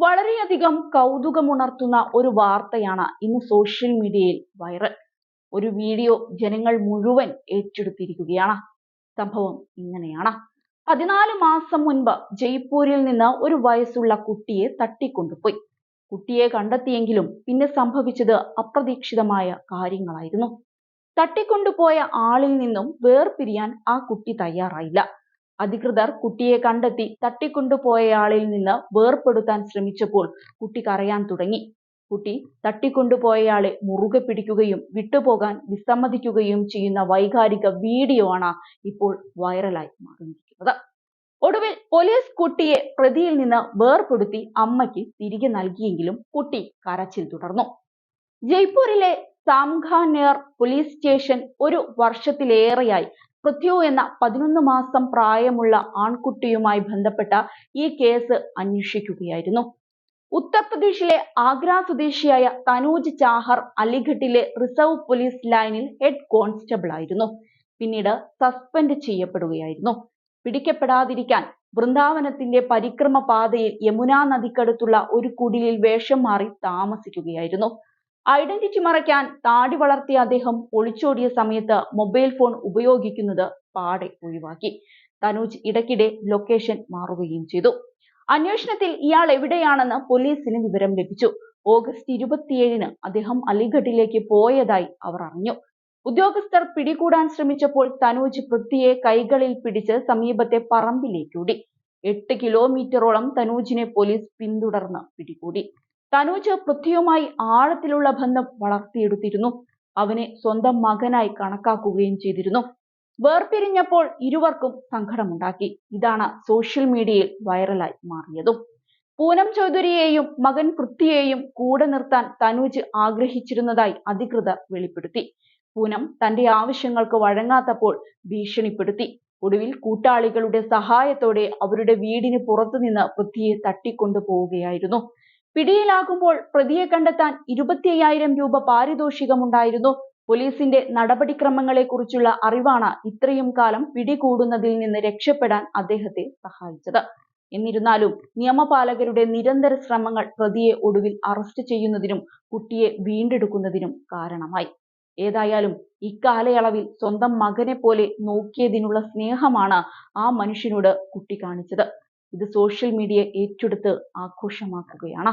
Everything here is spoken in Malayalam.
വളരെയധികം കൗതുകമുണർത്തുന്ന ഒരു വാർത്തയാണ് ഇന്ന് സോഷ്യൽ മീഡിയയിൽ വൈറൽ. ഒരു വീഡിയോ ജനങ്ങൾ മുഴുവൻ ഏറ്റെടുത്തിരിക്കുകയാണ്. സംഭവം ഇങ്ങനെയാണ്. 14 മാസം മുൻപ് ജയ്പൂരിൽ നിന്ന് ഒരു വയസ്സുള്ള കുട്ടിയെ തട്ടിക്കൊണ്ടുപോയി. കുട്ടിയെ കണ്ടെത്തിയെങ്കിലും പിന്നെ സംഭവിച്ചത് അപ്രതീക്ഷിതമായ കാര്യങ്ങളായിരുന്നു. തട്ടിക്കൊണ്ടുപോയ ആളിൽ നിന്നും വേർപിരിയാൻ ആ കുട്ടി തയ്യാറായില്ല. അധികൃതർ കുട്ടിയെ കണ്ടെത്തി തട്ടിക്കൊണ്ടുപോയയാളിൽ നിന്ന് വേർപെടുത്താൻ ശ്രമിച്ചപ്പോൾ കുട്ടി കരയാൻ തുടങ്ങി. കുട്ടി തട്ടിക്കൊണ്ടുപോയയാളെ മുറുകെ പിടിക്കുകയും വിട്ടുപോകാൻ വിസമ്മതിക്കുകയും ചെയ്യുന്ന വൈകാരിക വീഡിയോ ആണ് ഇപ്പോൾ വൈറലായി മാറിയിരിക്കുന്നത്. ഒടുവിൽ പോലീസ് കുട്ടിയെ പ്രതിയിൽ നിന്ന് വേർപെടുത്തി അമ്മയ്ക്ക് തിരികെ നൽകിയെങ്കിലും കുട്ടി കരച്ചിൽ തുടർന്നു. ജയ്പൂരിലെ സാംഖാനേർ പോലീസ് സ്റ്റേഷൻ ഒരു വർഷത്തിലേറെയായി പൃഥ്വി എന്ന 11 മാസം പ്രായമുള്ള ആൺകുട്ടിയുമായി ബന്ധപ്പെട്ട ഈ കേസ് അന്വേഷിക്കുകയായിരുന്നു. ഉത്തർപ്രദേശിലെ ആഗ്ര സ്വദേശിയായ തനൂജ് ചാഹർ അലിഘട്ടിലെ റിസർവ് പോലീസ് ലൈനിൽ ഹെഡ് കോൺസ്റ്റബിൾ ആയിരുന്നു. പിന്നീട് സസ്പെൻഡ് ചെയ്യപ്പെടുകയായിരുന്നു. പിടിക്കപ്പെടാതിരിക്കാൻ വൃന്ദാവനത്തിന്റെ പരിക്രമ പാതയിൽ യമുന നദിക്കടുത്തുള്ള ഒരു കുടിലിൽ വേഷം മാറി താമസിക്കുകയായിരുന്നു. ഐഡന്റിറ്റി മറയ്ക്കാൻ താടി വളർത്തിയ അദ്ദേഹം ഒളിച്ചോടിയ സമയത്ത് മൊബൈൽ ഫോൺ ഉപയോഗിക്കുന്നത് പാടെ ഒഴിവാക്കി. തനൂജ് ഇടയ്ക്കിടെ ലൊക്കേഷൻ മാറുകയും ചെയ്തു. അന്വേഷണത്തിൽ ഇയാൾ എവിടെയാണെന്ന് പോലീസിന് വിവരം ലഭിച്ചു. ഓഗസ്റ്റ് 27-ന് അദ്ദേഹം അലിഘട്ടിലേക്ക് പോയതായി അവർ അറിഞ്ഞു. ഉദ്യോഗസ്ഥർ പിടികൂടാൻ ശ്രമിച്ചപ്പോൾ തനൂജ് പൃഥ്വിയെ കൈകളിൽ പിടിച്ച് സമീപത്തെ പറമ്പിലേക്കോടി. 8 കിലോമീറ്ററോളം തനൂജിനെ പോലീസ് പിന്തുടർന്ന് പിടികൂടി. തനൂജ് പൃഥ്വിയുമായി ആഴത്തിലുള്ള ബന്ധം വളർത്തിയെടുത്തിരുന്നു. അവനെ സ്വന്തം മകനായി കണക്കാക്കുകയും ചെയ്തിരുന്നു. വേർപിരിഞ്ഞപ്പോൾ ഇരുവർക്കും സങ്കടമുണ്ടാക്കി. ഇതാണ് സോഷ്യൽ മീഡിയയിൽ വൈറലായി മാറിയതും. പൂനം ചൗധരിയെയും മകൻ പൃഥ്വിയെയും കൂടെ നിർത്താൻ തനൂജ് ആഗ്രഹിച്ചിരുന്നതായി അധികൃതർ വെളിപ്പെടുത്തി. പൂനം തന്റെ ആവശ്യങ്ങൾക്ക് വഴങ്ങാത്തപ്പോൾ ഭീഷണിപ്പെടുത്തി. ഒടുവിൽ കൂട്ടാളികളുടെ സഹായത്തോടെ അവരുടെ വീടിന് പുറത്തുനിന്ന് പൃഥ്വിയെ തട്ടിക്കൊണ്ടുപോവുകയായിരുന്നു. പിടിയിലാകുമ്പോൾ പ്രതിയെ കണ്ടെത്താൻ 25,000 രൂപ പാരിതോഷികമുണ്ടായിരുന്നു. പോലീസിന്റെ നടപടിക്രമങ്ങളെക്കുറിച്ചുള്ള അറിവാണ് ഇത്രയും കാലം പിടികൂടുന്നതിൽ നിന്ന് രക്ഷപ്പെടാൻ അദ്ദേഹത്തെ സഹായിച്ചത്. എന്നിരുന്നാലും നിയമപാലകരുടെ നിരന്തര ശ്രമങ്ങൾ പ്രതിയെ ഒടുവിൽ അറസ്റ്റ് ചെയ്യുന്നതിനും കുട്ടിയെ വീണ്ടെടുക്കുന്നതിനും കാരണമായി. ഏതായാലും ഇക്കാലയളവിൽ സ്വന്തം മകനെ പോലെ നോക്കിയതിനുള്ള സ്നേഹമാണ് ആ മനുഷ്യനോട് കുട്ടി കാണിച്ചത്. ഇത് സോഷ്യൽ മീഡിയ ഏറ്റെടുത്ത് ആഘോഷമാക്കുകയാണ്.